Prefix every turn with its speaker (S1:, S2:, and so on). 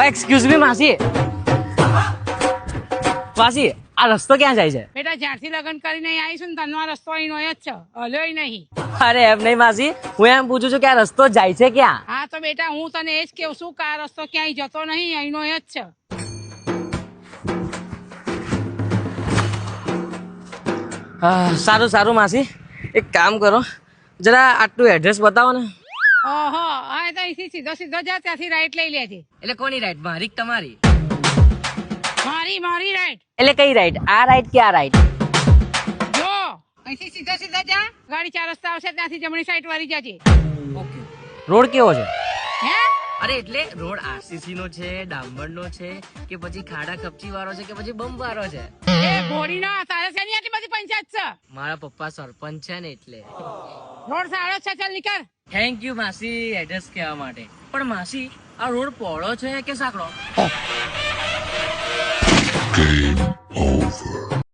S1: Excuse me માસી, માસી આ રસ્તો ક્યાં જાય છે?
S2: બેટા જ્યારથી લગ્ન કરીને અહીં આવીશું ને તનો આ રસ્તો અહીંનો જ છે, હલ્યોય નહીં.
S1: અરે એમ નહીં માસી, હું એમ પૂછું છું કે આ રસ્તો જાય છે ક્યાં?
S2: હા તો બેટા હું તને એ જ કેવું છું કે આ રસ્તો ક્યાંય જતો નહીં, અહીંનો જ છે.
S1: સારું સારું માસી, એક કામ કરો, જરા આટલું એડ્રેસ બતાવો ને.
S2: ઓહો, હા તો અહીંથી સીધો સીધો જા, ત્યાંથી રાઈટ લઈ લેજે.
S1: એટલે કોની રાઈટ, મારી કે તમારી?
S2: મારી રાઈટ.
S1: એટલે કઈ રાઈટ, આ રાઈટ કે આ રાઈટ?
S2: જો અહીંથી સીધો સીધો જા, ગાડી 4 રસ્તા આવશે ત્યાંથી જમણી સાઈડ વાળી જાજે.
S1: ઓકે. રોડ કેવો છે?
S2: હે
S1: અરે એટલે રોડ આરસીસી નો છે, ડામર નો છે, કે પછી ખાડા કપચી વાળો છે, કે પછી બમ્પ વાળો છે?
S2: એ ઘોડી ના તારે છે ની આટલી બધી પંચાયત છે.
S1: મારા પપ્પા સરપંચ છે ને એટલે.
S2: રોડ સારો છે, ચાલ નીકળ.
S1: થેન્ક યુ માસી એડ્રેસ કહેવા માટે. પણ માસી આ રોડ પહોળો છે કે સાંકડો?